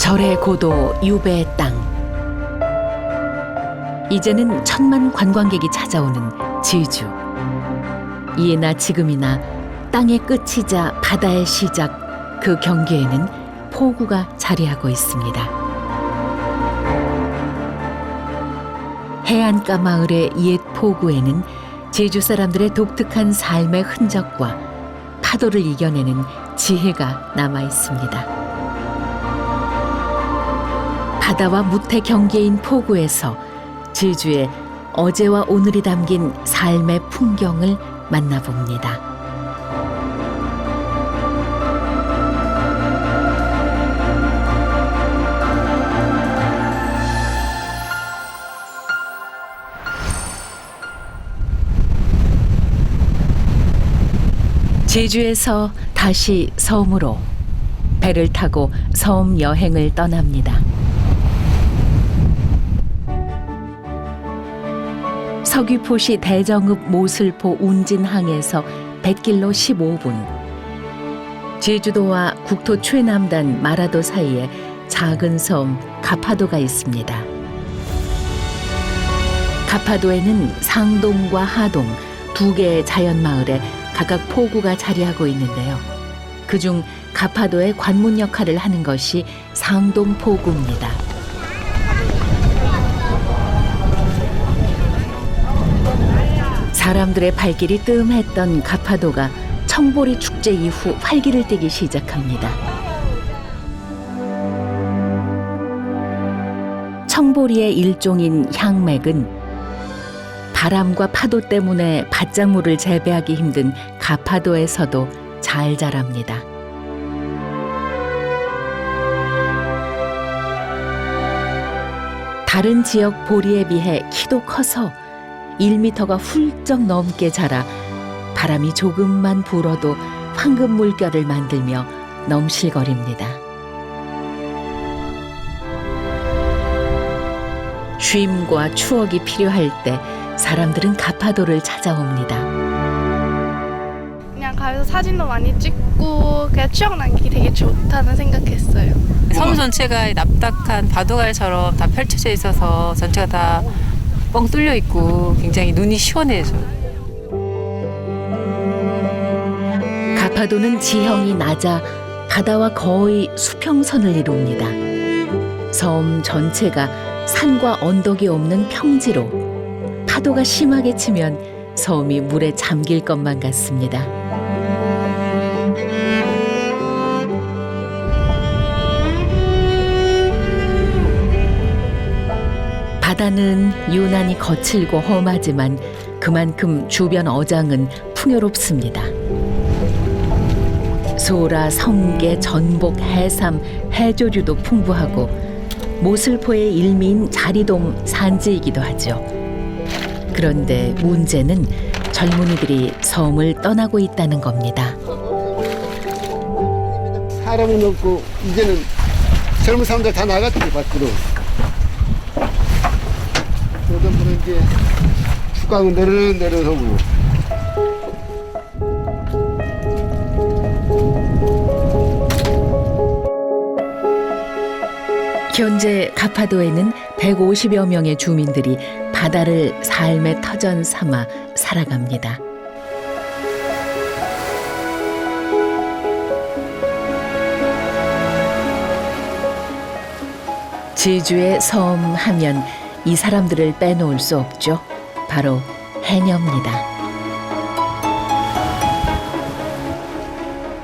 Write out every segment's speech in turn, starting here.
절의 고도 유배의 땅. 이제는 천만 관광객이 찾아오는 제주. 이에나 지금이나 땅의 끝이자 바다의 시작, 그 경계에는 포구가 자리하고 있습니다. 해안가 마을의 옛 포구에는 제주 사람들의 독특한 삶의 흔적과 파도를 이겨내는 지혜가 남아 있습니다. 바다와 무태 경계인 포구에서 제주의 어제와 오늘이 담긴 삶의 풍경을 만나봅니다. 제주에서 다시 섬으로 배를 타고 섬 여행을 떠납니다. 서귀포시 대정읍 모슬포 운진항에서 뱃길로 15분. 제주도와 국토 최남단 마라도 사이에 작은 섬 가파도가 있습니다. 가파도에는 상동과 하동 두 개의 자연마을에 각각 포구가 자리하고 있는데요. 그중 가파도의 관문 역할을 하는 것이 상동포구입니다. 사람들의 발길이 뜸했던 가파도가 청보리 축제 이후 활기를 띠기 시작합니다. 청보리의 일종인 향맥은 바람과 파도 때문에 밭작물을 재배하기 힘든 가파도에서도 잘 자랍니다. 다른 지역 보리에 비해 키도 커서 1m가 훌쩍 넘게 자라 바람이 조금만 불어도 황금 물결을 만들며 넘실거립니다. 쉼과 추억이 필요할 때 사람들은 가파도를 찾아옵니다. 그냥 가서 사진도 많이 찍고 그냥 추억 남기기 되게 좋다는 생각했어요. 섬 전체가 납작한 바둑알처럼 다 펼쳐져 있어서 전체가 다 뻥 뚫려 있고 굉장히 눈이 시원해져요. 가파도는 지형이 낮아 바다와 거의 수평선을 이룹니다. 섬 전체가 산과 언덕이 없는 평지로 파도가 심하게 치면 섬이 물에 잠길 것만 같습니다. 바다는 유난히 거칠고 험하지만 그만큼 주변 어장은 풍요롭습니다. 소라, 성게, 전복, 해삼, 해조류도 풍부하고 모슬포의 일미인 자리돔 산지이기도 하죠. 그런데 문제는 젊은이들이 섬을 떠나고 있다는 겁니다. 사람은 없고 이제는 젊은 사람들 다 나갔지 밖으로. 그러던 이제 축강은 내려서고. 현재 가파도에는 150여 명의 주민들이 바다를 삶의 터전 삼아 살아갑니다. 제주의 섬 하면 이 사람들을 빼놓을 수 없죠. 바로 해녀입니다.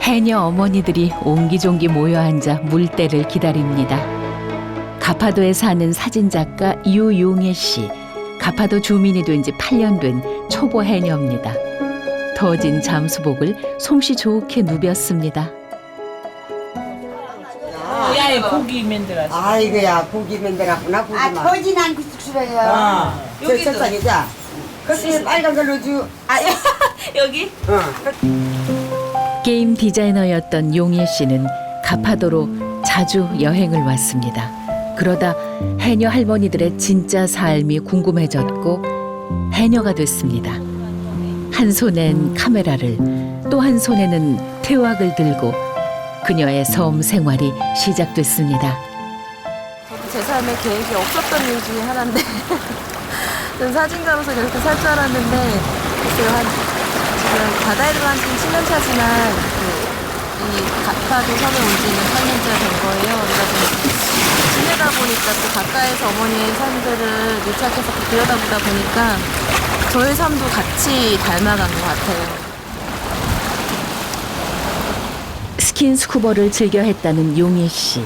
해녀 어머니들이 옹기종기 모여 앉아 물때를 기다립니다. 가파도에 사는 사진작가 유용혜 씨, 가파도 주민이 된 지 8년 된 초보 해녀입니다. 터진 잠수복을 솜씨 좋게 누볐습니다. 야, 고기 만들었어. 아이고야, 고기 만들었구나, 고기만. 터진 않고 싫어요. 여기 첫상이자. 그것이 빨간 걸로 주. 여기? 게임 디자이너였던 용혜 씨는 가파도로 자주 여행을 왔습니다. 그러다 해녀 할머니들의 진짜 삶이 궁금해졌고 해녀가 됐습니다. 한 손엔 카메라를 또 한 손에는 태왁을 들고 그녀의 섬 생활이 시작됐습니다. 제 삶에 계획이 없었던 일 중에 하나인데 전 사진가로서 그렇게 살 줄 알았는데 글쎄요, 지금 바다에 들어간 지는 7년 차지만 이 가파도 섬에 온 지는 8년째가 된 거예요. 그래서 지내다 보니까 또 가까이서 어머니의 삶들을 밀착해서 들여다보다 보니까 저의 삶도 같이 닮아간 것 같아요. 스킨스쿠버를 즐겨 했다는 용혜 씨.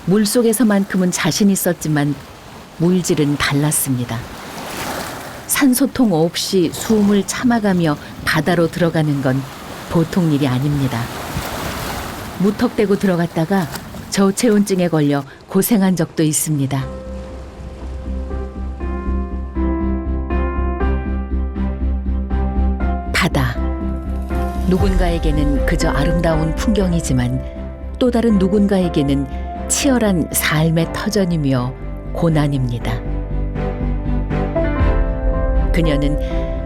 물속에서만큼은 자신 있었지만 물질은 달랐습니다. 산소통 없이 숨을 참아가며 바다로 들어가는 건 보통 일이 아닙니다. 무턱대고 들어갔다가 저체온증에 걸려 고생한 적도 있습니다. 바다. 누군가에게는 그저 아름다운 풍경이지만 또 다른 누군가에게는 치열한 삶의 터전이며 고난입니다. 그녀는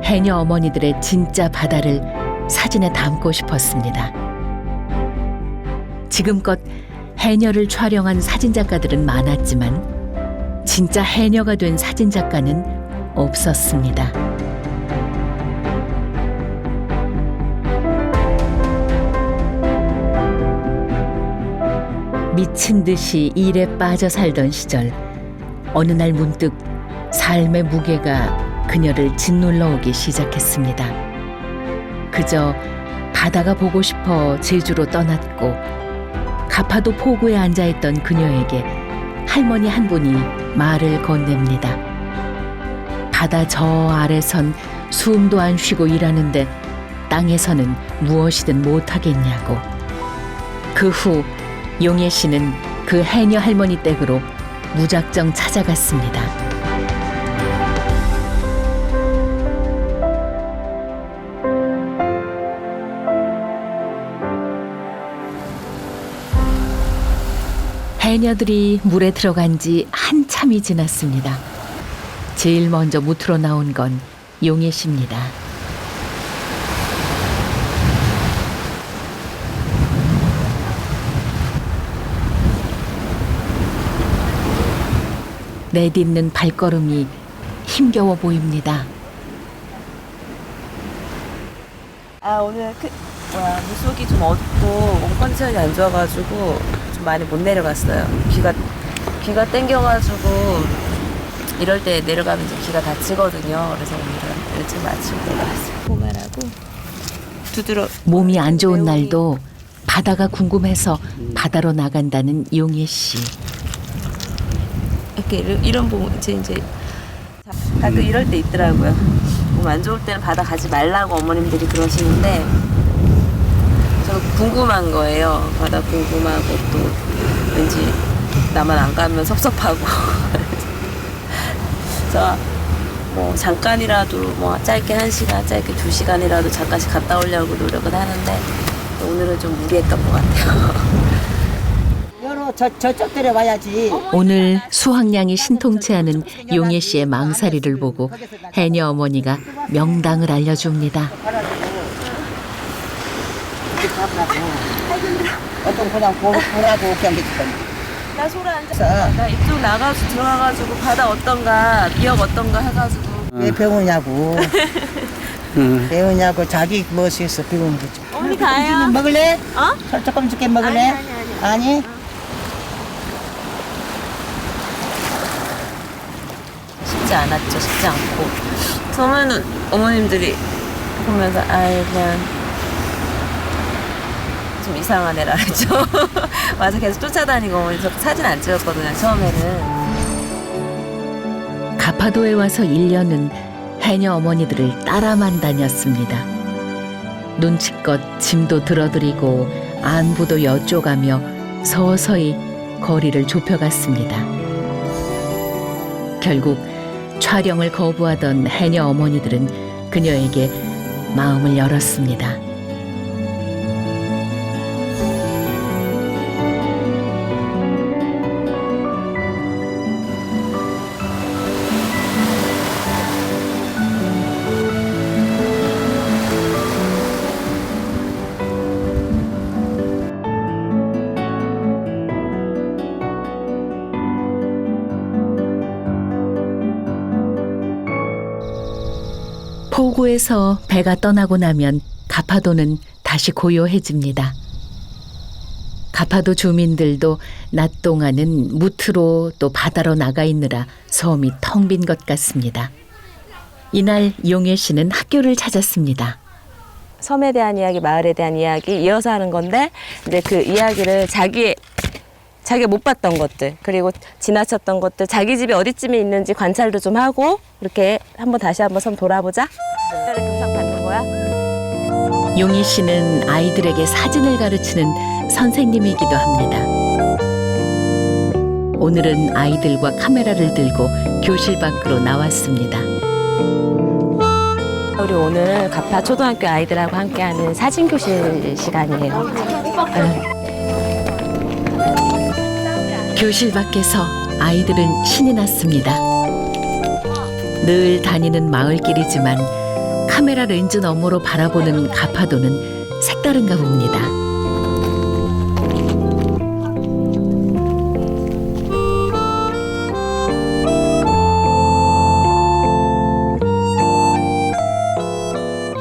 해녀 어머니들의 진짜 바다를 사진에 담고 싶었습니다. 지금껏 해녀를 촬영한 사진작가들은 많았지만 진짜 해녀가 된 사진작가는 없었습니다. 미친 듯이 일에 빠져 살던 시절 어느 날 문득 삶의 무게가 그녀를 짓눌러 오기 시작했습니다. 그저 바다가 보고 싶어 제주로 떠났고 가파도 포구에 앉아있던 그녀에게 할머니 한 분이 말을 건넵니다. 바다 저 아래선 숨도 안 쉬고 일하는데 땅에서는 무엇이든 못하겠냐고. 그 후 용혜 씨는 그 해녀 할머니 댁으로 무작정 찾아갔습니다. 해녀들이 물에 들어간 지 한참이 지났습니다. 제일 먼저 무트로 나온 건 용혜 씨입니다. 내딛는 발걸음이 힘겨워 보입니다. 오늘 물속이 좀 어둡고 몸 컨디션이 안 좋아가지고 좀 많이 못 내려갔어요. 귀가 땡겨가지고 이럴 때 내려가면 이제 귀가 다치거든요. 그래서 오늘은 일찍 마치고 내려갔어요. 고만하고 두드러. 몸이 안 좋은 날도 바다가 궁금해서 바다로 나간다는 용혜 씨. 이렇게 이런 부분 이제 가끔 이럴 때 있더라고요. 몸 안 좋을 때는 바다 가지 말라고 어머님들이 그러시는데 저는 궁금한 거예요. 바다 궁금하고 또 왠지 나만 안 가면 섭섭하고 그래서 뭐 잠깐이라도 뭐 짧게 1시간, 짧게 2시간이라도 잠깐씩 갔다 오려고 노력은 하는데 오늘은 좀 무리했던 것 같아요. 저쪽 데려와야지. 오늘 수확량이 신통치 않은 용혜 씨의 망사리를 보고 해녀 어머니가 명당을 알려줍니다. 어떤 그냥 보라고 경기지건. 나 소라 앉아. 나 이쪽 나가서 들어가가지고 바다 어떤가, 미역 어떤가 해가지고. 왜 배우냐고. 배우냐고 자기 무엇이겠어 배우는 거죠. 어머니 가요. 먹을래? 어? 조금 줄게 먹을래? 아니? 쉽지 않았죠. 쉽지 않고. 처음에는 어머님들이 보면서 그냥 좀 이상한 애라 그랬죠. 와서 계속 쫓아다니고 어머니 저 사진 안 찍었거든요. 처음에는. 가파도에 와서 1년은 해녀 어머니들을 따라만 다녔습니다. 눈치껏 짐도 들어드리고 안부도 여쭤가며 서서히 거리를 좁혀갔습니다. 결국 촬영을 거부하던 해녀 어머니들은 그녀에게 마음을 열었습니다. 포구에서 배가 떠나고 나면 가파도는 다시 고요해집니다. 가파도 주민들도 낮 동안은 무트로 또 바다로 나가 있느라 섬이 텅 빈 것 같습니다. 이날 용혜 씨는 학교를 찾았습니다. 섬에 대한 이야기, 마을에 대한 이야기 이어서 하는 건데 이제 그 이야기를 자기가 못 봤던 것들 그리고 지나쳤던 것들 자기 집이 어디쯤에 있는지 관찰도 좀 하고 이렇게 다시 한번 섬 돌아보자. 경상 받는 거야? 용희 씨는 아이들에게 사진을 가르치는 선생님이기도 합니다. 오늘은 아이들과 카메라를 들고 교실 밖으로 나왔습니다. 우리 오늘 가파 초등학교 아이들하고 함께하는 사진 교실 시간이에요. 교실 밖에서 아이들은 신이 났습니다. 늘 다니는 마을길이지만 카메라 렌즈 너머로 바라보는 가파도는 색다른가 봅니다.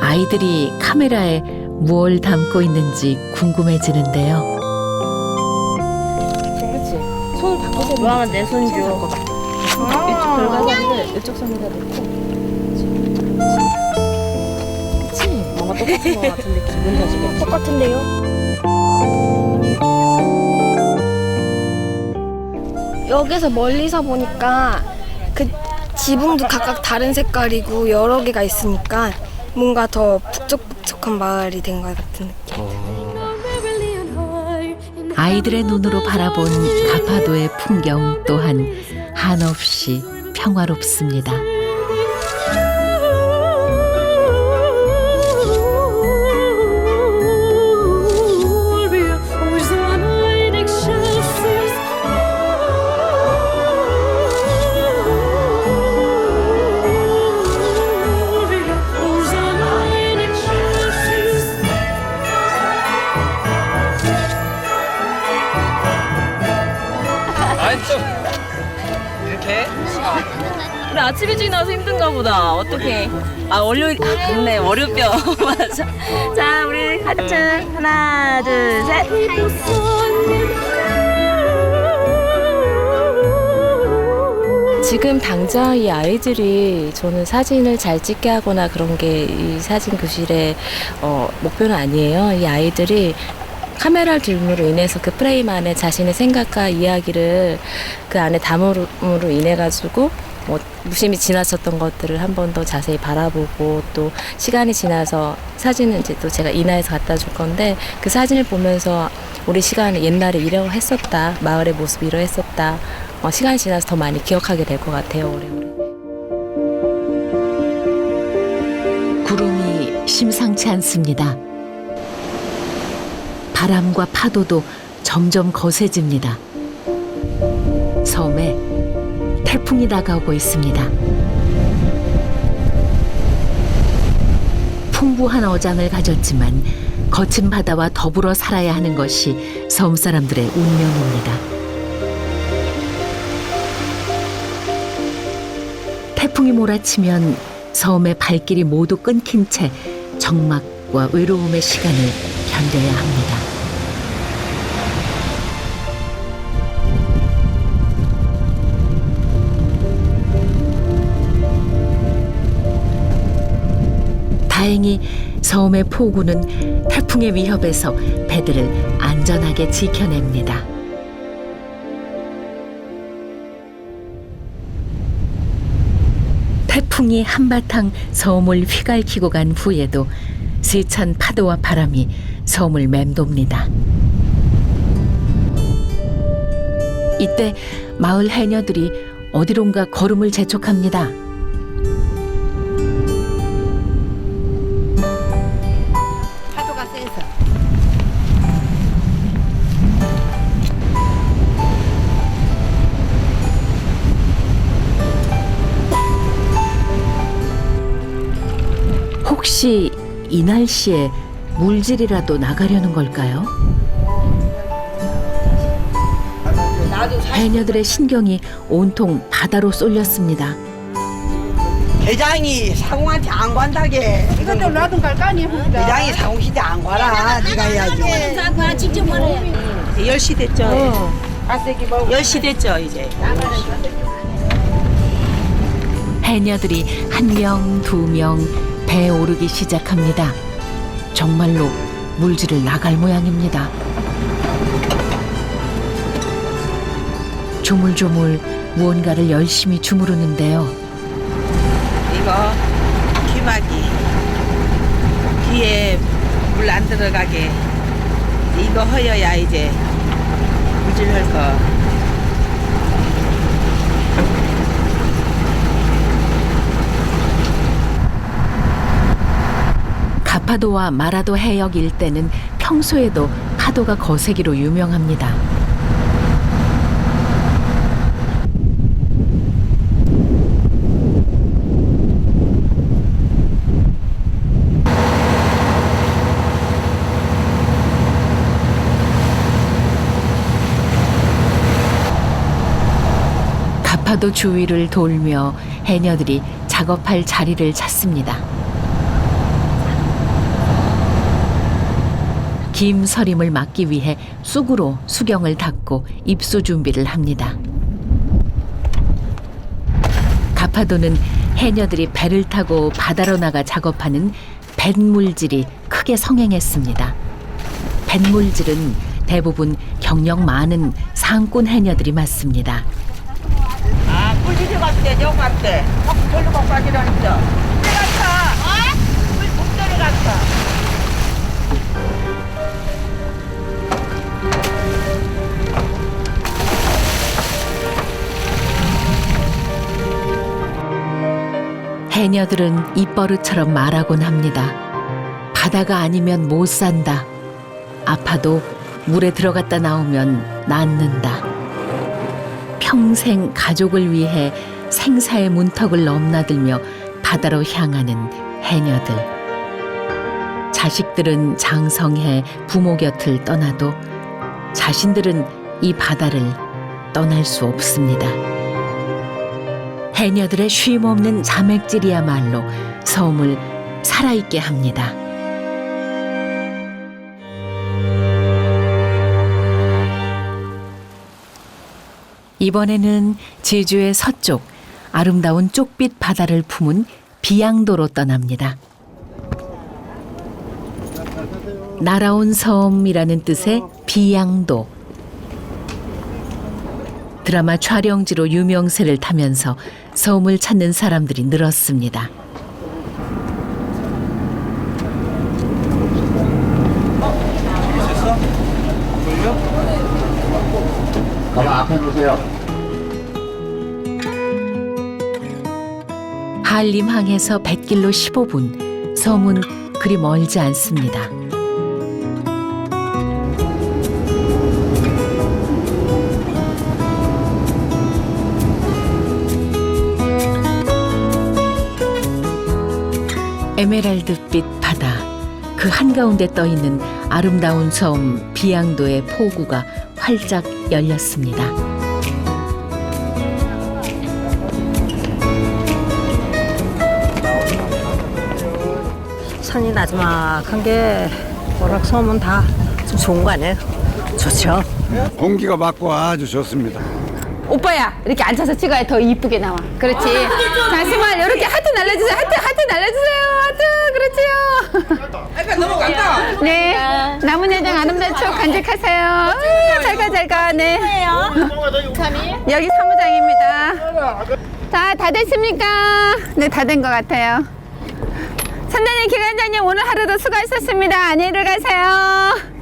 아이들이 카메라에 무엇을 담고 있는지 궁금해지는데요. 그렇지. 손을 바꿔서 뭐하면 내 손 줘. 이쪽 들어가서 이쪽 손에다 놓고. 그치? 뭔가 똑같은 것 같은데 기분 탓이겠지? 똑같은데요? 여기서 멀리서 보니까 그 지붕도 각각 다른 색깔이고 여러 개가 있으니까 뭔가 더 북적북적한 마을이 된 것 같은 느낌. 아이들의 눈으로 바라본 가파도의 풍경 또한 한없이 평화롭습니다. 우리 아침 일찍 나와서 힘든가 보다. 어떡해. 그렇네. 월요병. 맞아. 자, 우리 가자. 하나, 둘, 셋. 지금 당장 이 아이들이 저는 사진을 잘 찍게 하거나 그런 게 이 사진 교실의 목표는 아니에요. 이 아이들이 카메라를 들므로 인해서 그 프레임 안에 자신의 생각과 이야기를 그 안에 담음으로 인해 가지고 무심히 지나쳤던 것들을 한 번 더 자세히 바라보고 또 시간이 지나서 사진은 이제 또 제가 인화해서 갖다 줄 건데 그 사진을 보면서 우리 시간에 옛날에 이러고 했었다. 마을의 모습 이러했었다. 시간이 지나서 더 많이 기억하게 될 것 같아요. 오래오래. 구름이 심상치 않습니다. 바람과 파도도 점점 거세집니다. 섬에 태풍이 다가오고 있습니다. 풍부한 어장을 가졌지만 거친 바다와 더불어 살아야 하는 것이 섬 사람들의 운명입니다. 태풍이 몰아치면 섬의 발길이 모두 끊긴 채 적막과 외로움의 시간을 견뎌야 합니다. 다행히 섬의 포구는 태풍의 위협에서 배들을 안전하게 지켜냅니다. 태풍이 한바탕 섬을 휘갈키고 간 후에도 세찬 파도와 바람이 섬을 맴돕니다. 이때 마을 해녀들이 어디론가 걸음을 재촉합니다. 파도가 세서. 혹시 이 날씨에 물질이라도 나가려는 걸까요? 해녀들의 신경이 온통 바다로 쏠렸습니다. 대장이 상웅한테 안 관다게. 이것도 놔둔 걸 까니 봅니다. 대장이 상웅한테 안 관아. 네가 해야지. 직접 말해. 10시 됐죠. 10시 됐죠 이제. 해녀들이 한 명, 두 명 배에 오르기 시작합니다. 정말로 물질을 나갈 모양입니다. 조물조물 무언가를 열심히 주무르는데요. 이거 귀마기. 귀에 물 안 들어가게. 이거 허여야 이제 물질 할 거. 가파도와 마라도 해역 일대는 평소에도 파도가 거세기로 유명합니다. 가파도 주위를 돌며 해녀들이 작업할 자리를 찾습니다. 김 서림을 막기 위해 쑥으로 수경을 닦고 입수 준비를 합니다. 가파도는 해녀들이 배를 타고 바다로 나가 작업하는 뱃물질이 크게 성행했습니다. 뱃물질은 대부분 경력 많은 상꾼 해녀들이 맡습니다. 아, 꿀지지 갔대, 저 갔대. 절로 갖고 가지라니까. 물 갔다. 물 북절에 갔다. 해녀들은 입버릇처럼 말하곤 합니다. 바다가 아니면 못 산다. 아파도 물에 들어갔다 나오면 낫는다. 평생 가족을 위해 생사의 문턱을 넘나들며 바다로 향하는 해녀들. 자식들은 장성해 부모 곁을 떠나도 자신들은 이 바다를 떠날 수 없습니다. 해녀들의 쉼없는 자맥질이야말로 섬을 살아있게 합니다. 이번에는 제주의 서쪽 아름다운 쪽빛 바다를 품은 비양도로 떠납니다. 날아온 섬이라는 뜻의 비양도. 드라마 촬영지로 유명세를 타면서 섬을 찾는 사람들이 늘었습니다. 가만 앞에 놓으세요. 한림항에서 뱃길로 15분, 섬은 그리 멀지 않습니다. 에메랄드빛 바다, 그 한가운데 떠있는 아름다운 섬 비양도의 포구가 활짝 열렸습니다. 산이 나지막한 게 오락섬은 다 좋은 거 아니에요? 좋죠. 공기가 맑고 아주 좋습니다. 오빠야 이렇게 앉아서 찍어야 더 이쁘게 나와. 그렇지. 다시말 이렇게 하트 날려주세요. 하트 날려주세요. 하트 그렇지요. 약간 넘어간다. 네. 나무내장 아름다운 추억 간직하세요. 잘 가. 네. 여기 사무장입니다. 자, 다 됐습니까? 네, 다 된 것 같아요. 선장님, 기관장님 오늘 하루도 수고하셨습니다. 안녕히 들어가세요.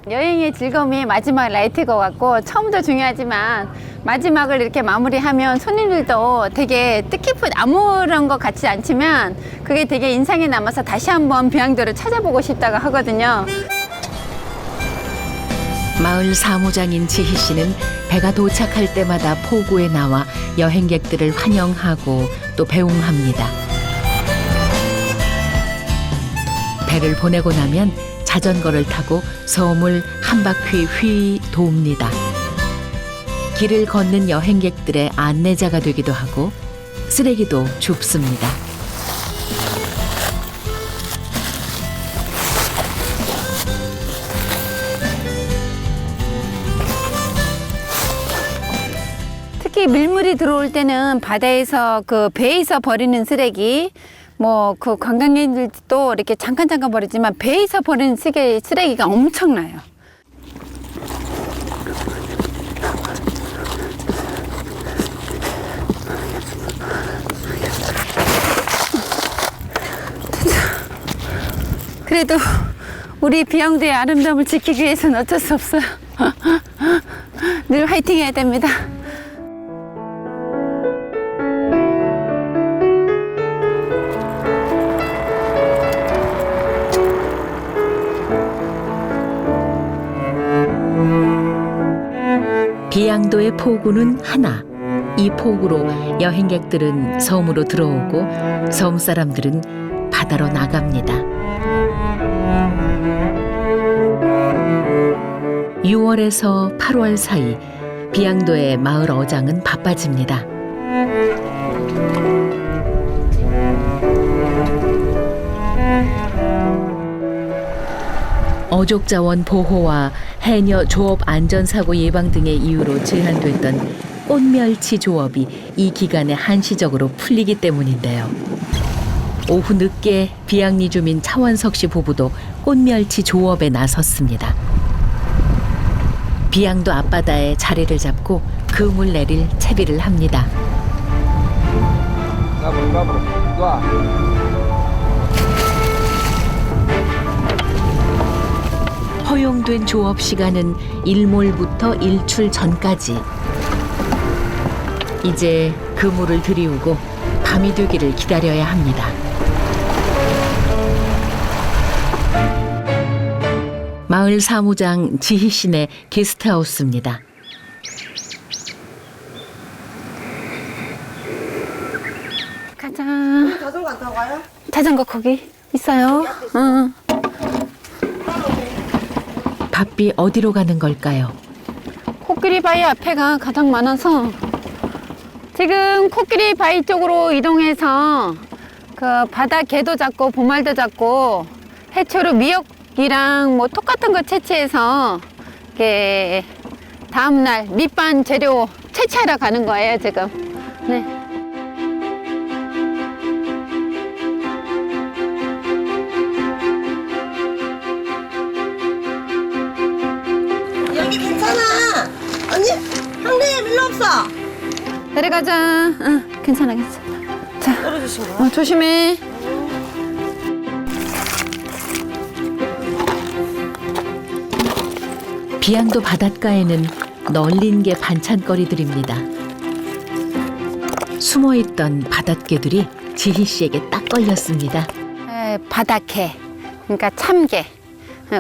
여행의 즐거움이 마지막 라이트인 것 같고 처음도 중요하지만 마지막을 이렇게 마무리하면 손님들도 되게 뜻깊은 아무런 것 같지 않지만 그게 되게 인상에 남아서 다시 한번 비양도를 찾아보고 싶다고 하거든요. 마을 사무장인 지희 씨는 배가 도착할 때마다 포구에 나와 여행객들을 환영하고 또 배웅합니다. 배를 보내고 나면 자전거를 타고 섬을 한 바퀴 휘 돕니다. 길을 걷는 여행객들의 안내자가 되기도 하고 쓰레기도 줍습니다. 특히 밀물이 들어올 때는 바다에서 그 배에서 버리는 쓰레기, 뭐 그 관광객들도 이렇게 잠깐 버리지만 배에서 버리는 쓰레기가 엄청나요. 그래도 우리 비양도의 아름다움을 지키기 위해서는 어쩔 수 없어요. 늘 화이팅 해야 됩니다. 비양도의 포구는 하나. 이 포구로 여행객들은 섬으로 들어오고 섬 사람들은 바다로 나갑니다. 6월에서 8월 사이 비양도의 마을 어장은 바빠집니다. 어족자원 보호와 해녀 조업 안전사고 예방 등의 이유로 제한됐던 꽃멸치 조업이 이 기간에 한시적으로 풀리기 때문인데요. 오후 늦게 비양리 주민 차원석 씨 부부도 꽃멸치 조업에 나섰습니다. 비양도 앞바다에 자리를 잡고 그물 내릴 채비를 합니다. 허용된 조업 시간은 일몰부터 일출 전까지. 이제 그물을 들이우고 밤이 되기를 기다려야 합니다. 마을 사무장 지희 씨네 게스트하우스입니다. 가자. 자전거 안 타고 가요? 자전거 거기 있어요. 응. 바삐 어디로 가는 걸까요? 코끼리 바위 앞에가 가장 많아서 지금 코끼리 바위 쪽으로 이동해서 그 바다 개도 잡고 보말도 잡고 해초로 미역이랑 뭐 톡 같은 거 채취해서 이렇게 다음날 밑반 재료 채취하러 가는 거예요 지금. 네. 여기 괜찮아. 언니, 형님 일로 없어. 내려가자. 응, 괜찮아. 자, 떨어지신 거야? 조심해. 비양도 바닷가에는 널린 게 반찬거리들입니다. 숨어있던 바닷개들이 지희 씨에게 딱 걸렸습니다. 바닷개, 그러니까 참개.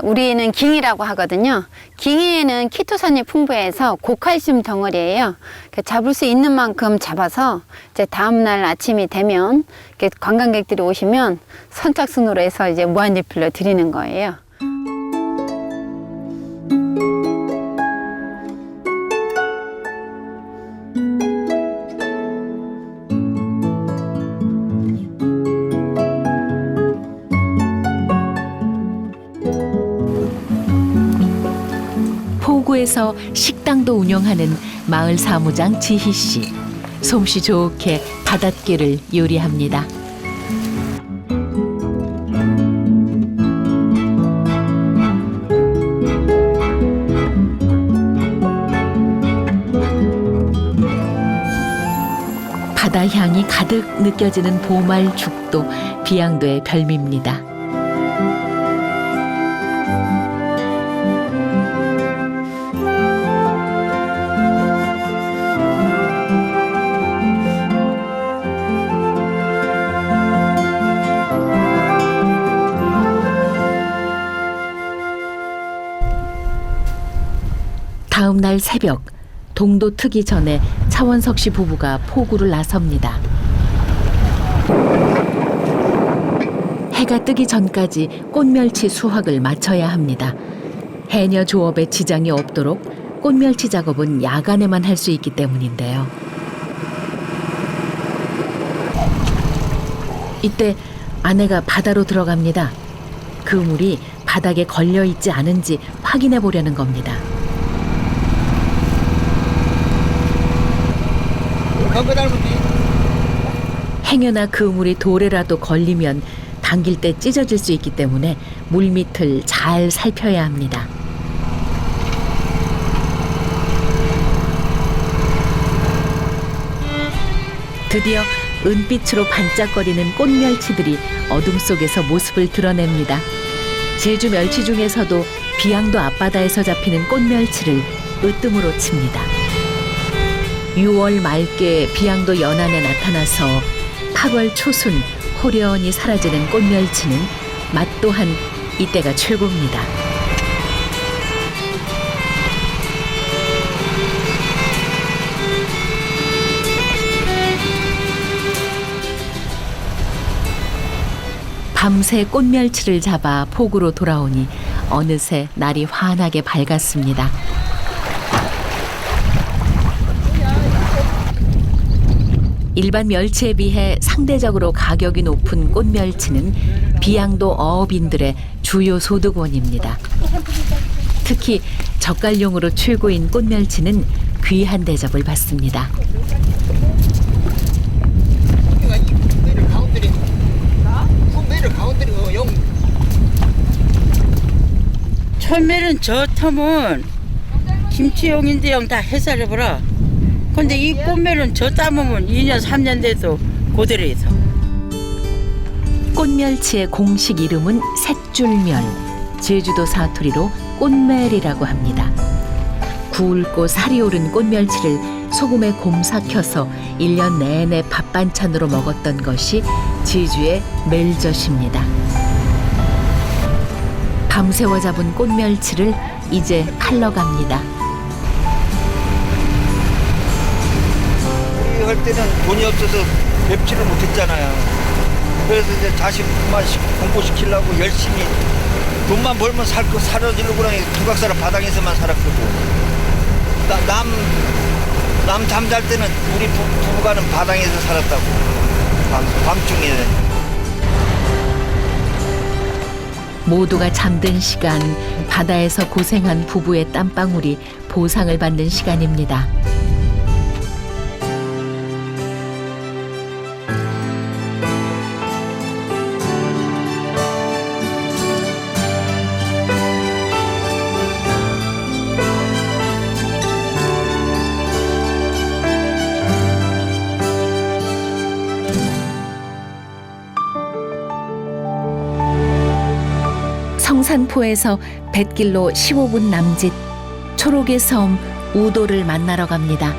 우리는 깅이라고 하거든요. 깅이에는 키토산이 풍부해서 고칼슘 덩어리예요. 잡을 수 있는 만큼 잡아서 이제 다음 날 아침이 되면 관광객들이 오시면 선착순으로 해서 이제 무한리필로 드리는 거예요. 포구에서 식당도 운영하는 마을 사무장 지희 씨. 솜씨 좋게 바닷개를 요리합니다. 바다 향이 가득 느껴지는 보말죽도 비양도의 별미입니다. 다음 날 새벽, 동도 트기 전에 차원석 씨 부부가 포구를 나섭니다. 해가 뜨기 전까지 꽃멸치 수확을 마쳐야 합니다. 해녀 조업에 지장이 없도록 꽃멸치 작업은 야간에만 할 수 있기 때문인데요. 이때 아내가 바다로 들어갑니다. 그물이 바닥에 걸려 있지 않은지 확인해 보려는 겁니다. 행여나 그물이 돌에라도 걸리면 당길 때 찢어질 수 있기 때문에 물밑을 잘 살펴야 합니다. 드디어 은빛으로 반짝거리는 꽃멸치들이 어둠 속에서 모습을 드러냅니다. 제주 멸치 중에서도 비양도 앞바다에서 잡히는 꽃멸치를 으뜸으로 칩니다. 6월 말께 비양도 연안에 나타나서 8월 초순 호련히 사라지는 꽃멸치는 맛 또한 이때가 최고입니다. 밤새 꽃멸치를 잡아 포구로 돌아오니 어느새 날이 환하게 밝았습니다. 일반 멸치에 비해 상대적으로 가격이 높은 꽃멸치는 비양도 어업인들의 주요 소득원입니다. 특히 젓갈용으로 최고인 꽃멸치는 귀한 대접을 받습니다. 처음에는 저 텀은 김치용인데 영 다 해살해보라. 근데 이 꽃멜은 저 따먹으면 2년 3년 돼도 그대로 있어. 꽃멸치의 공식 이름은 셋줄멸, 제주도 사투리로 꽃멜이라고 합니다. 굵고 살이 오른 꽃멸치를 소금에 곰삭혀서 1년 내내 밥 반찬으로 먹었던 것이 제주의 멜젓입니다. 밤새워 잡은 꽃멸치를 이제 팔러 갑니다. 우리 할 때는 돈이 없어서 뵙지를 못했잖아요. 그래서 이제 자식만 공부시키려고 열심히 돈만 벌면 살아지려고 그냥 두각사라 바닥에서만 살았거든. 남 잠잘 때는 우리 부부가는 바닥에서 살았다고. 밤중에. 모두가 잠든 시간, 바다에서 고생한 부부의 땀방울이 보상을 받는 시간입니다. 성산포에서 뱃길로 15분 남짓 초록의 섬 우도를 만나러 갑니다.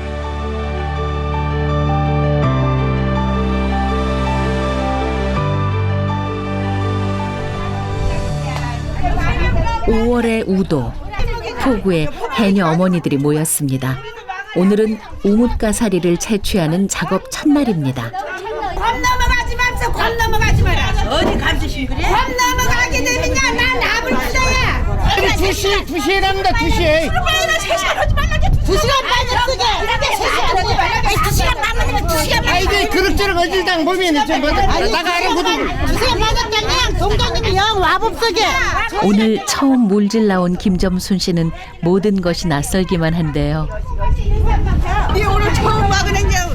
(5월의) 우도 포구에 해녀 어머니들이 모였습니다. 오늘은 우뭇가사리를 채취하는 작업 첫날입니다. 관 넘어가지 맙소. 관 넘어가지 마라. 어디 감수시 그래? 관 넘어가게 되면야 난 나불 뜯어야. 아니 2시랍니다 2시에. 2시간 반을 쓰게. 이렇게 3시간 하지 말라. 2시간 남으면 2시간 반. 아이들 그릇저릇 어딜당 보면 좀 나가는 것도 2시간 반을 그냥 동정님이 영 와법 쓰게. 오늘 처음 물질 나온 김점순 씨는 모든 것이 낯설기만 한데요. 니 오늘 처음 막으랬냐?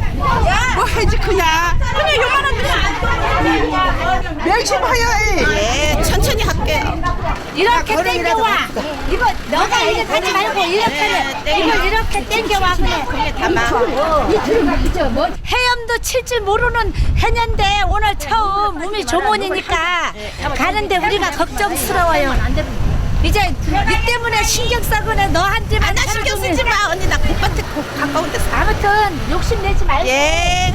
뭐 해지 크냐? 그냥 요만한 거. 명심하여. 예, 천천히 할게요. 이렇게 땡겨와. 이거 너가 이렇게 하지 말고 이렇게 이걸 이렇게 땡겨와 그래. 해염도 칠 줄 모르는 해년데 오늘 처음 몸이 조문이니까 가는데 우리가 걱정스러워요. 이제 니 때문에 신경 쓰거나 너한테만 나 신경 쓰지 마. 언니 나 곱밭에 가까운 데서. 아무튼 욕심내지 말고. 예.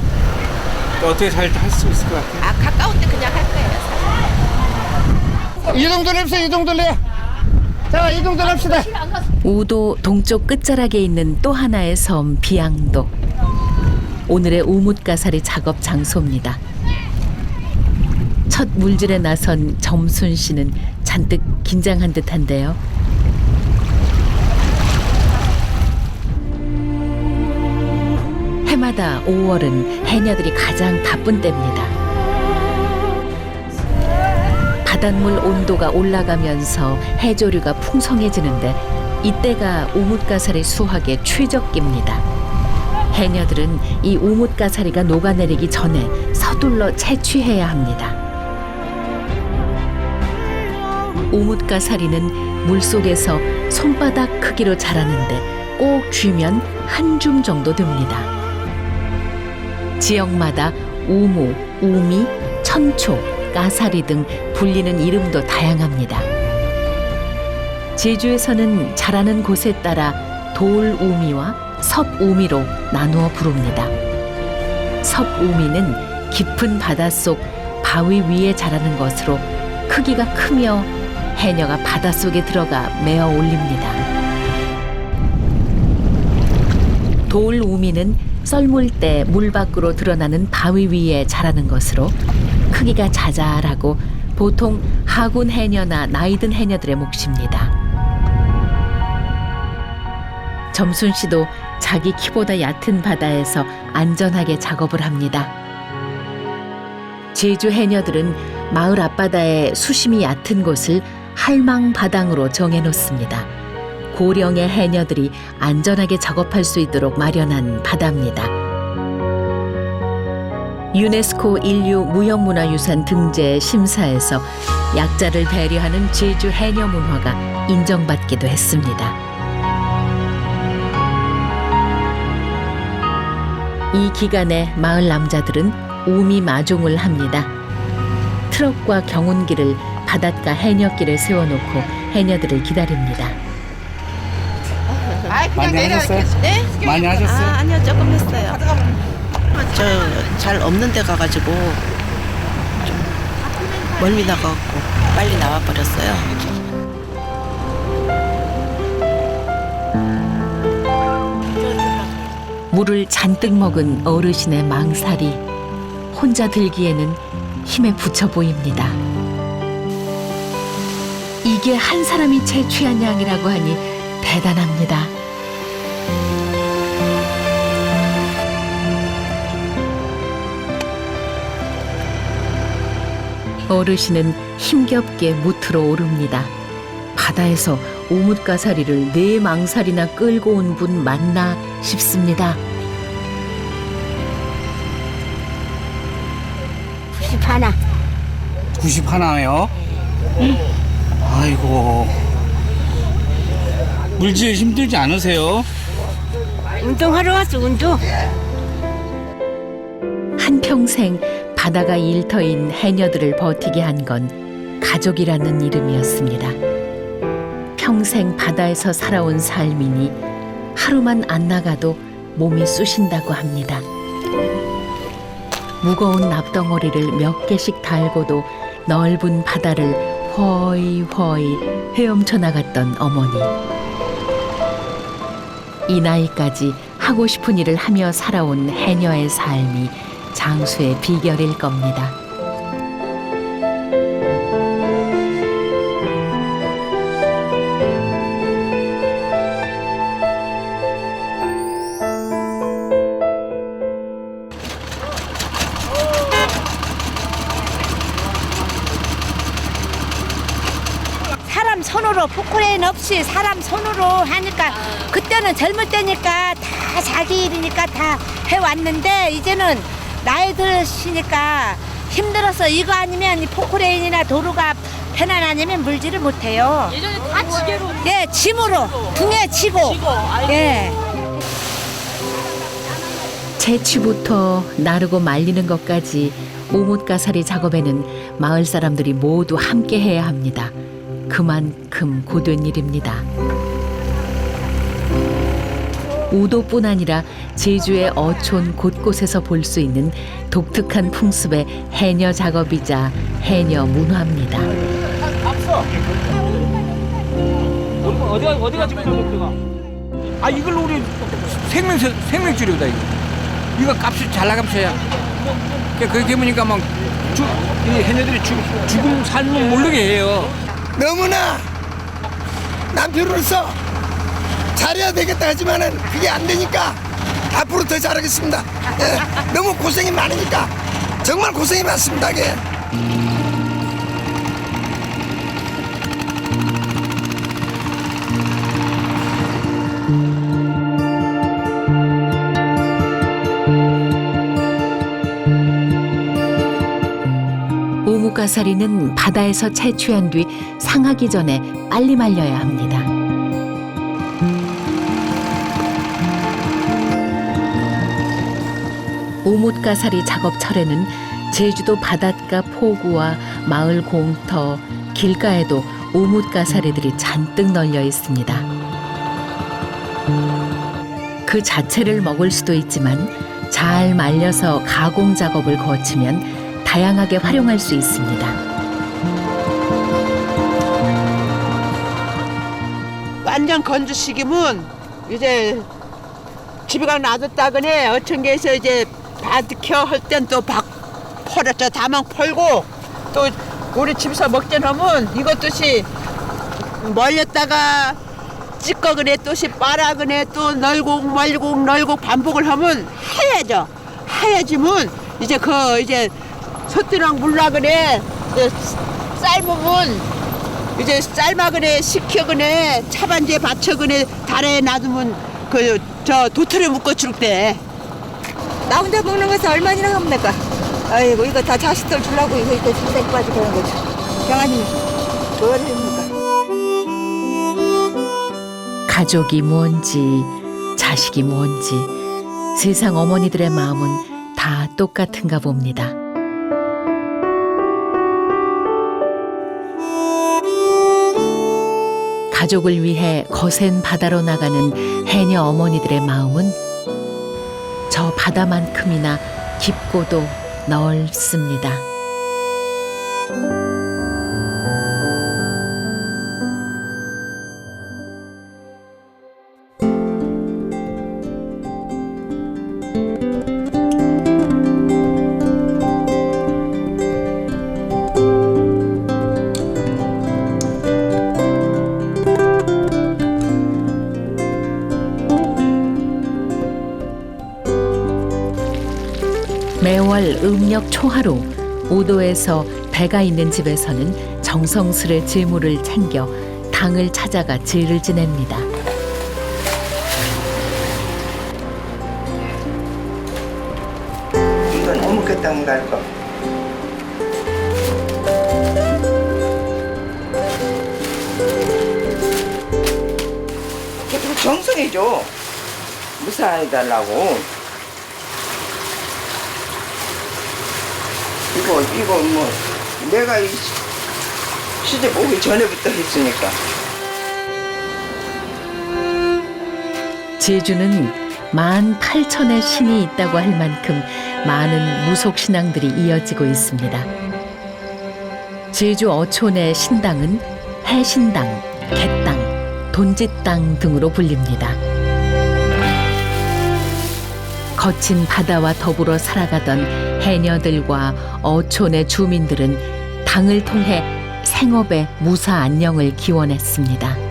어떻게 잘 할 수 있을 것 같아요? 가까운 데 그냥 할 거예요. 이 정도로 합시다. 이 정도로 해. 자, 이 정도로 합시다. 우도 동쪽 끝자락에 있는 또 하나의 섬 비양도. 오늘의 우뭇가사리 작업 장소입니다. 첫 물질에 나선 점순 씨는 잔뜩 긴장한 듯한데요. 해마다 5월은 해녀들이 가장 바쁜 때입니다. 바닷물 온도가 올라가면서 해조류가 풍성해지는데 이때가 우뭇가사리 수확의 최적기입니다. 해녀들은 이 우뭇가사리가 녹아내리기 전에 서둘러 채취해야 합니다. 우뭇가사리는 물속에서 손바닥 크기로 자라는데 꼭 쥐면 한 줌 정도 됩니다. 지역마다 우무, 우미, 천초, 가사리 등 불리는 이름도 다양합니다. 제주에서는 자라는 곳에 따라 돌우미와 섭우미로 나누어 부릅니다. 섭우미는 깊은 바닷속 바위 위에 자라는 것으로 크기가 크며 해녀가 바닷속에 들어가 메어 올립니다. 돌우미는 썰물 때 물 밖으로 드러나는 바위 위에 자라는 것으로 크기가 자잘하고 보통 하군 해녀나 나이 든 해녀들의 몫입니다. 점순 씨도 자기 키보다 얕은 바다에서 안전하게 작업을 합니다. 제주 해녀들은 마을 앞바다의 수심이 얕은 곳을 할망바당으로 정해놓습니다. 고령의 해녀들이 안전하게 작업할 수 있도록 마련한 바다입니다. 유네스코 인류 무형문화유산 등재 심사에서 약자를 배려하는 제주 해녀 문화가 인정받기도 했습니다. 이 기간에 마을 남자들은 우미 마종을 합니다. 트럭과 경운기를 바닷가 해녀길에 세워놓고 해녀들을 기다립니다. 많이 하셨어요? 네? 많이 하셨어요? 아니요, 조금 했어요. 저 잘 없는 데 가가지고 좀 멀미 나가갖고 빨리 나와버렸어요. 물을 잔뜩 먹은 어르신의 망살이 혼자 들기에는 힘에 부쳐 보입니다. 이게 한 사람이 채취한 양이라고 하니 대단합니다. 어르신은 힘겹게 무트로 오릅니다. 바다에서 오뭇가사리를 4망살이나 끌고 온 분 맞나 싶습니다. 91. 91예요? 아이고. 물질 힘들지 않으세요? 운동하러 왔어, 운동. 한평생 바다가 일터인 해녀들을 버티게 한 건 가족이라는 이름이었습니다. 평생 바다에서 살아온 삶이니 하루만 안 나가도 몸이 쑤신다고 합니다. 무거운 납덩어리를 몇 개씩 달고도 넓은 바다를 허이 헤엄쳐 나갔던 어머니. 이 나이까지 하고 싶은 일을 하며 살아온 해녀의 삶이 장수의 비결일 겁니다. 사람 손으로 포크레인 없이 사람 손으로 하니까 그때는 젊을 때니까 다 자기 일이니까 다 해왔는데 이제는 나이 들으시니까 힘들어서 이거 아니면 이 포크레인이나 도루가 편안 아니면 물질을 못해요. 예전에 다 지게로. 예, 짐으로 등에 지고. 예. 채취부터 나르고 말리는 것까지 오뭇가사리 작업에는 마을 사람들이 모두 함께 해야 합니다. 그만큼 고된 일입니다. 우도뿐 아니라 제주의 어촌 곳곳에서 볼 수 있는 독특한 풍습의 해녀 작업이자 해녀 문화입니다. 어디가 지금 들어가? 아 이걸로 우리 생명줄이다 이거 값이 잘 나감쳐야. 그렇게 보니까 막 이 해녀들이 죽음 삶을 모르게 해요. 너무나 남편으로서 잘해야 되겠다 하지만은 그게 안 되니까 앞으로 더 잘하겠습니다. 예, 너무 고생이 많으니까 정말 고생이 많습니다. 이게. 오목가사리는 바다에서 채취한 뒤 상하기 전에 빨리 말려야 합니다. 오목가사리 작업철에는 제주도 바닷가 포구와 마을 공터, 길가에도 오목가사리들이 잔뜩 널려 있습니다. 그 자체를 먹을 수도 있지만 잘 말려서 가공 작업을 거치면 다양하게 활용할 수 있습니다. 완전 건조시키면 이제 집에 가 놔뒀다가네 어천계에서 이제 바드켜 할 땐 또 펄었죠. 다망 펄고 또 우리 집에서 먹자 하면 이것도시 멀렸다가 찌꺼그네 또시 빨아그네 또 널곡 말곡 널곡 반복을 하면 하얘져. 하얘지면 이제 그 이제 솥이랑 물나그네 삶으면 이제 삶아그네 식혀그네 차반지에 받쳐그네 달에 놔두면 그 저 도토리 묶어 줄 때. 나 혼자 먹는 것은 얼마나 하면 될까? 아이고 이거 다 자식들 주려고 이거 생생 빠지고 하는 거지. 경아님 뭘 합니까? 가족이 뭔지 자식이 뭔지 세상 어머니들의 마음은 다 똑같은가 봅니다. 가족을 위해 거센 바다로 나가는 해녀 어머니들의 마음은 저 바다만큼이나 깊고도 넓습니다. 매월 음력 초하루 오도에서 배가 있는 집에서는 정성스레 재물을 챙겨 당을 찾아가 제를 지냅니다. 이건 어묵회 땅인가 할 거. 그래도 정성이죠. 무사해달라고. 이거 뭐 내가 이 시집 오기 전에부터 했으니까. 제주는 18,000의 신이 있다고 할 만큼 많은 무속 신앙들이 이어지고 있습니다. 제주 어촌의 신당은 해신당, 갯당, 돈짓당 등으로 불립니다. 거친 바다와 더불어 살아가던 해녀들과 어촌의 주민들은 당을 통해 생업의 무사 안녕을 기원했습니다.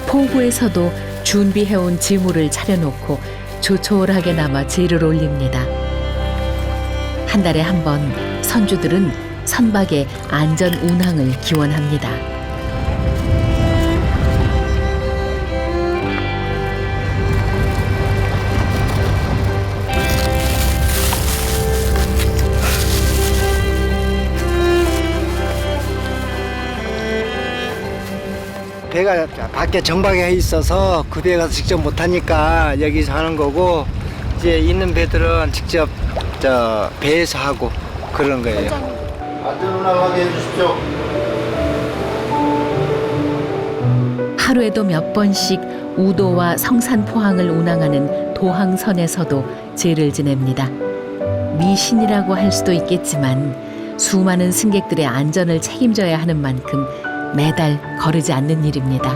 포구에서도 준비해온 지물을 차려놓고 조촐하게 남아 제를 올립니다. 한 달에 한 번 선주들은 선박의 안전 운항을 기원합니다. 배가 밖에 정박해 있어서 그 배에 가서 직접 못하니까 여기서 하는 거고, 이제 있는 배들은 직접 저 배에서 하고 그런 거예요. 안전 운항하게 해주십시오. 하루에도 몇 번씩 우도와 성산포항을 운항하는 도항선에서도 제를 지냅니다. 미신이라고 할 수도 있겠지만 수많은 승객들의 안전을 책임져야 하는 만큼 매달 거르지 않는 일입니다.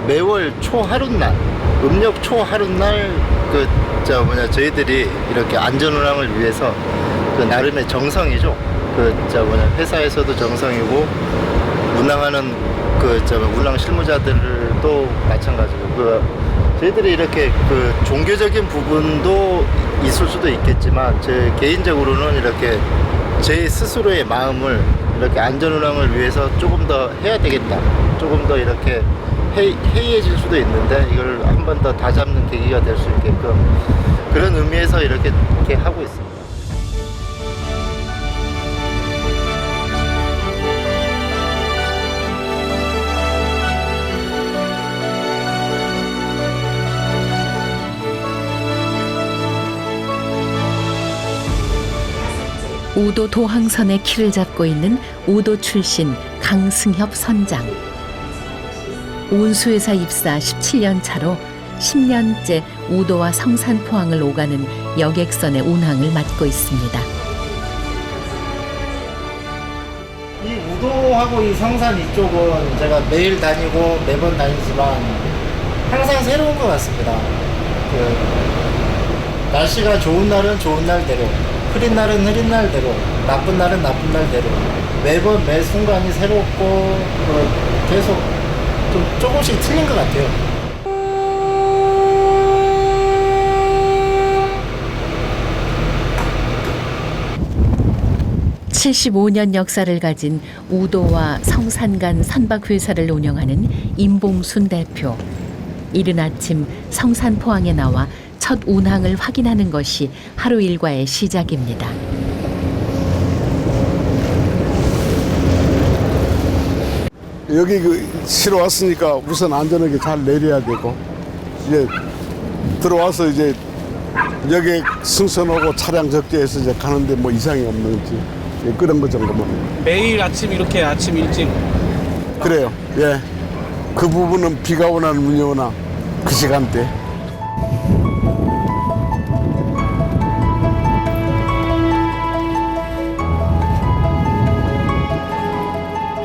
매월 초하룻날, 음력 초하룻날 저희들이 이렇게 안전운항을 위해서 그 나름의 정성이죠. 회사에서도 정성이고 운항하는 운항 실무자들도 마찬가지고 저희들이 이렇게 종교적인 부분도 있을 수도 있겠지만 제 개인적으로는 이렇게 제 스스로의 마음을 이렇게 안전운항을 위해서 조금 더 해야 되겠다, 조금 더 이렇게 해이해질 수도 있는데 이걸 한 번 더 다잡는 계기가 될 수 있게끔 그런 의미에서 이렇게 하고 있습니다. 우도 도항선의 키를 잡고 있는 우도 출신 강승협 선장. 운수회사 입사 17년 차로 10년째 우도와 성산포항을 오가는 여객선의 운항을 맡고 있습니다. 이 우도하고 이 성산 이쪽은 제가 매일 다니고 매번 다니지만 항상 새로운 것 같습니다. 날씨가 좋은 날은 좋은 날대로, 흐린 날은 흐린 날대로, 나쁜 날은 나쁜 날대로 매번 매 순간이 새롭고 계속 좀 조금씩 틀린 것 같아요. 75년 역사를 가진 우도와 성산 간 선박회사를 운영하는 임봉순 대표. 이른 아침 성산포항에 나와 첫 운항을 확인하는 것이 하루 일과의 시작입니다. 여기 실어 왔으니까 우선 안전하게 잘 내려야 되고, 이제 들어와서 이제 여객 승선하고 차량 적재해서 이제 가는데 뭐 이상이 없는지 그런 거 정도만. 매일 아침 이렇게 아침 일찍. 그래요. 예. 그 부분은 비가 오나 눈이 오나 그 시간대.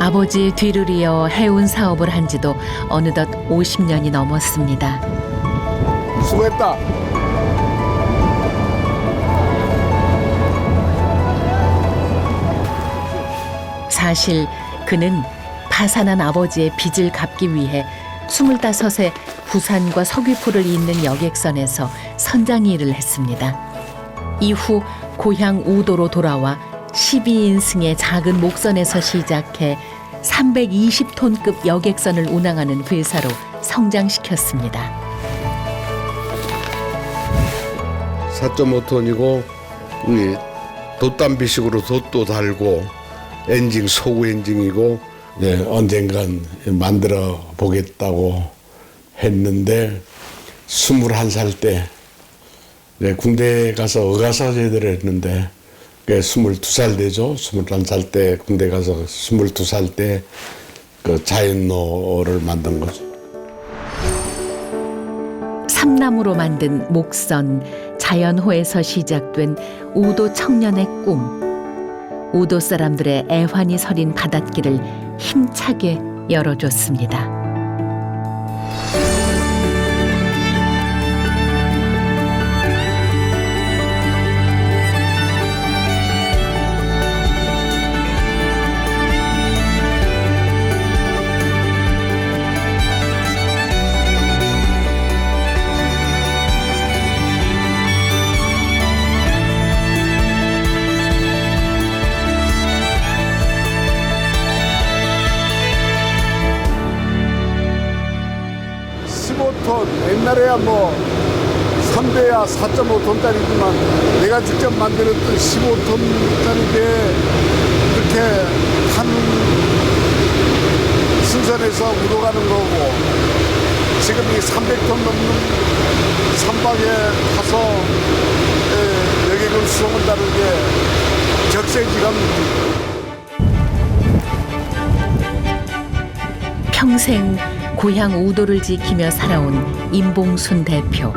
아버지 뒤를 이어 해운 사업을 한 지도 어느덧 50년이 넘었습니다. 수고했다. 사실 그는 파산한 아버지의 빚을 갚기 위해 25세 부산과 서귀포를 잇는 여객선에서 선장 일을 했습니다. 이후 고향 우도로 돌아와 12인승의 작은 목선에서 시작해 320톤급 여객선을 운항하는 회사로 성장시켰습니다. 4.5톤이고 돛담비식으로 돛도 달고 엔진 소구 엔진이고 언젠간 만들어 보겠다고 했는데 21살 때 군대 가서 의가사 제대를 했는데 22살 되죠. 21살 때 군대 가서 22살 때 그 자연로를 만든 거죠. 삼나무로 만든 목선, 자연호에서 시작된 우도 청년의 꿈. 우도 사람들의 애환이 서린 바닷길을 힘차게 열어줬습니다. 옛날에야 뭐 3배야 4.5톤짜리지만 내가 직접 만들었던 15톤짜리 배 이렇게 한 승선에서 우도 가는 거고, 지금 이 300톤 넘는 선박에 타서 여객을 수송한다는 게 격세지감입니다. 평생 고향 우도를 지키며 살아온 임봉순 대표.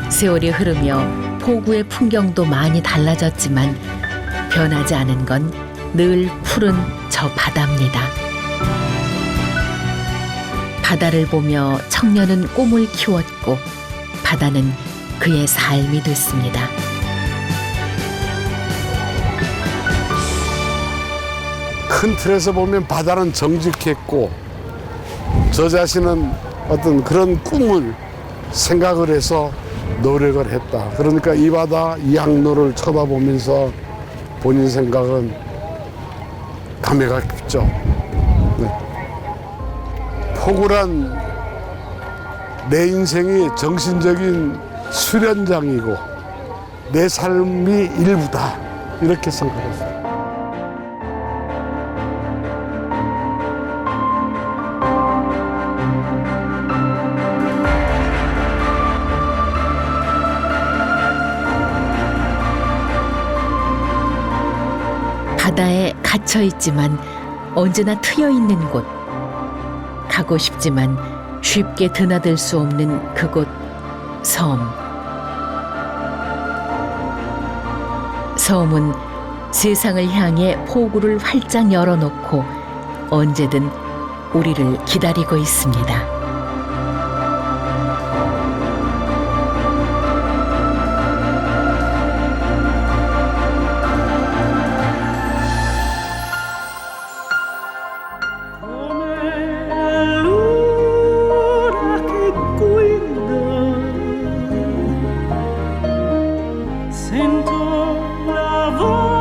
세월이 흐르며 포구의 풍경도 많이 달라졌지만 변하지 않은 건 늘 푸른 저 바다입니다. 바다를 보며 청년은 꿈을 키웠고 바다는 그의 삶이 됐습니다. 큰 틀에서 보면 바다는 정직했고 저 자신은 어떤 그런 꿈을 생각을 해서 노력을 했다. 그러니까 이 바다 이 항로를 쳐다보면서 본인 생각은 감회가 깊죠. 네. 포구란 내 인생이 정신적인 수련장이고 내 삶이 일부다 이렇게 생각했어요. 바다에 갇혀 있지만 언제나 트여 있는 곳. 가고 싶지만 쉽게 드나들 수 없는 그곳 섬. 섬은 세상을 향해 포구를 활짝 열어놓고 언제든 우리를 기다리고 있습니다. Sento la voce